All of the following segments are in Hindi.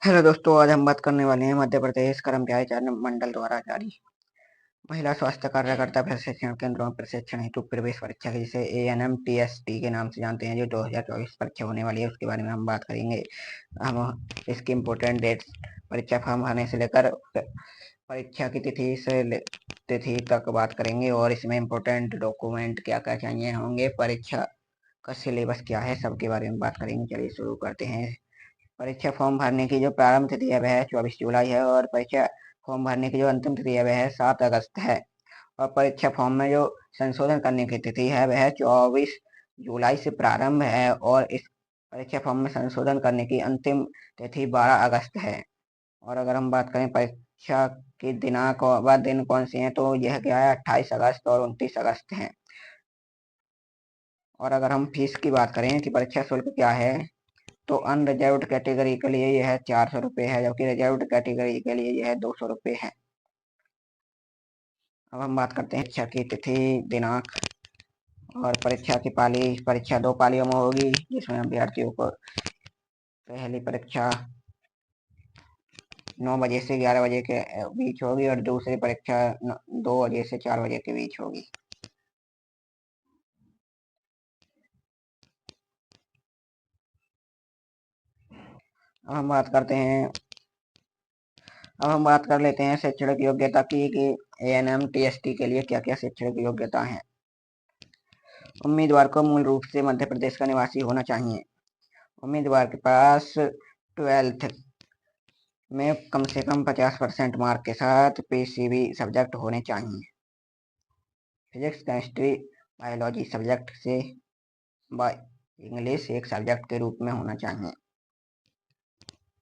हेलो दोस्तों, आज हम बात करने वाले हैं मध्य प्रदेश कर्मचारी चयन मंडल द्वारा जारी महिला स्वास्थ्य कार्यकर्ता प्रशिक्षण केंद्रों में प्रशिक्षण हेतु प्रवेश परीक्षा की जिसे ANMTST के नाम से जानते हैं, जो 2024 परीक्षा होने वाली है, उसके बारे में हम बात करेंगे। हम इसकी इम्पोर्टेंट डेट्स, परीक्षा फॉर्म भरने से लेकर परीक्षा की तिथि तक बात करेंगे, और इसमें इम्पोर्टेंट डॉक्यूमेंट क्या क्या चाहिए होंगे, परीक्षा का सिलेबस क्या है, सबके बारे में बात करेंगे। चलिए शुरू करते हैं। परीक्षा फॉर्म भरने की जो प्रारंभ तिथि है वह है 24 जुलाई है, और परीक्षा फॉर्म भरने की जो अंतिम तिथि है वह है 7 अगस्त है। और परीक्षा फॉर्म में जो संशोधन करने की तिथि है वह 24 जुलाई से प्रारंभ है, और इस परीक्षा फॉर्म में संशोधन करने की अंतिम तिथि 12 अगस्त है। और अगर हम बात करें परीक्षा के दिनांक व दिन कौन से हैं, तो यह क्या है, 28 अगस्त और 29 अगस्त है। और अगर हम फीस की बात करें कि परीक्षा शुल्क क्या है, तो अनरिजर्व्ड कैटेगरी के लिए यह 400 रुपये है, जबकि रिजर्व्ड कैटेगरी के लिए यह 200 रुपये है। अब हम बात करते हैं परीक्षा की तिथि, दिनांक और परीक्षा की पाली। परीक्षा 2 पालियों में होगी, जिसमें अभ्यर्थियों को पहली परीक्षा 9 बजे से 11 बजे के बीच होगी, और दूसरी परीक्षा 2 बजे से 4 बजे के बीच होगी। अब हम बात करते हैं अब हम बात कर लेते हैं शैक्षणिक योग्यता की कि ANMTST के लिए क्या क्या शैक्षणिक योग्यता है। उम्मीदवार को मूल रूप से मध्य प्रदेश का निवासी होना चाहिए। उम्मीदवार के पास 12th में कम से कम 50% मार्क के साथ PCB सब्जेक्ट होने चाहिए। फिजिक्स, केमिस्ट्री, बायोलॉजी सब्जेक्ट से इंग्लिश एक सब्जेक्ट के रूप में होना चाहिए।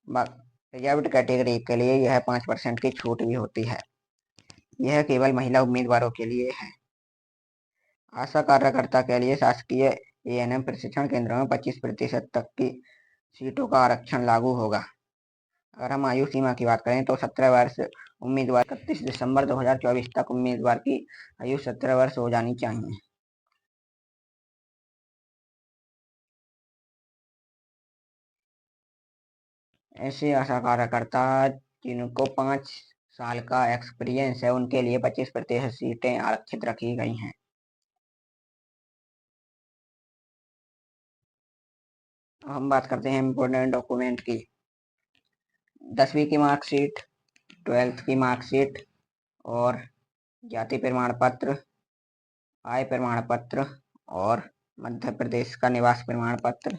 रिजर्व्ड कैटेगरी के लिए यह 5% की छूट भी होती है। यह केवल महिला उम्मीदवारों के लिए है। आशा कार्यकर्ता के लिए शासकीय ANM प्रशिक्षण केंद्रों में 25% तक की सीटों का आरक्षण लागू होगा। अगर हम आयु सीमा की बात करें तो 17 वर्ष उम्मीदवार 31 दिसंबर 2024 तक उम्मीदवार की आयु 17 वर्ष हो जानी चाहिए। ऐसे आशा कार्यकर्ता जिनको 5 साल का एक्सपीरियंस है, उनके लिए 25% सीटें आरक्षित रखी गई हैं। हम बात करते हैं इम्पोर्टेंट डॉक्यूमेंट की। 10वीं की मार्कशीट, 12th की मार्कशीट, और जाति प्रमाण पत्र, आय प्रमाण पत्र, और मध्य प्रदेश का निवास प्रमाण पत्र।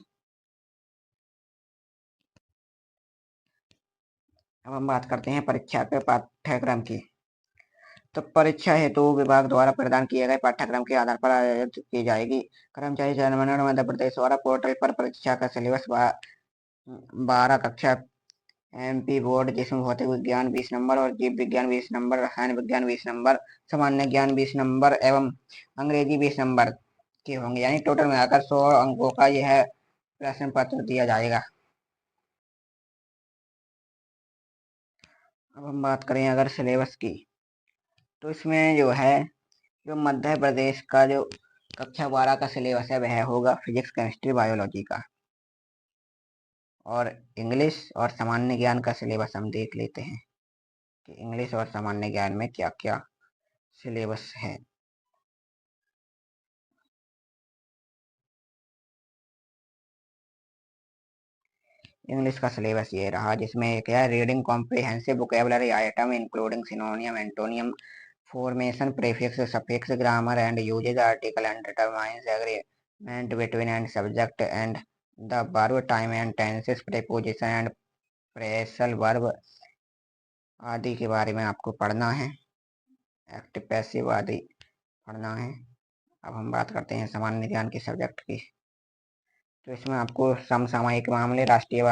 अब हम बात करते हैं परीक्षा के पाठ्यक्रम की। तो परीक्षा हेतु विभाग द्वारा प्रदान किए गए पाठ्यक्रम के आधार पर आयोजित की जाएगी। कर्मचारी चयन मंडल मध्य प्रदेश द्वारा पोर्टल पर परीक्षा का सिलेबस 12 कक्षा MP बोर्ड, जिसमें भौतिक विज्ञान 20 नंबर और जीव विज्ञान 20 नंबर, रसायन विज्ञान 20 नंबर, सामान्य ज्ञान 20 नंबर एवं अंग्रेजी 20 नंबर के होंगे, यानी टोटल मिलाकर 100 अंकों का यह प्रश्न पत्र दिया जाएगा। अब हम बात करें अगर सिलेबस की, तो इसमें जो है, जो मध्य प्रदेश का जो कक्षा 12 का सिलेबस है वह होगा फिजिक्स, केमिस्ट्री, बायोलॉजी का। और इंग्लिश और सामान्य ज्ञान का सिलेबस हम देख लेते हैं कि इंग्लिश और सामान्य ज्ञान में क्या क्या सिलेबस है। इंग्लिश का सिलेबस ये रहा, जिसमें एक है reading comprehensive vocabulary item including synonym, antonym, formation, prefix, suffix, grammar and usage, article and determiners agreement between and subject and the verb, time and tenses, preposition and phrasal verb आदि के बारे में आपको पढ़ना है। एक्टिव, पैसिव आदि पढ़ना है। अब हम बात करते हैं सामान्य ज्ञान के सब्जेक्ट की। तो इसमें आपको समसामयिक मामले, राष्ट्रीय व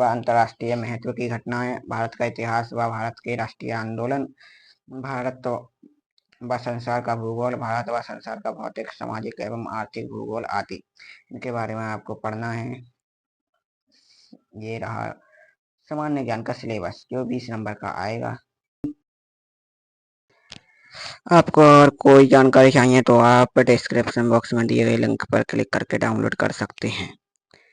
अंतर्राष्ट्रीय महत्व की घटनाएं, भारत का इतिहास व भारत के राष्ट्रीय आंदोलन, भारत व संसार का भूगोल, भारत व संसार का भौतिक, सामाजिक एवं आर्थिक भूगोल आदि, इनके बारे में आपको पढ़ना है। ये रहा सामान्य ज्ञान का सिलेबस, जो 20 नंबर का आएगा। आपको और कोई जानकारी चाहिए तो आप डिस्क्रिप्शन बॉक्स में दिए गए लिंक पर क्लिक करके डाउनलोड कर सकते हैं।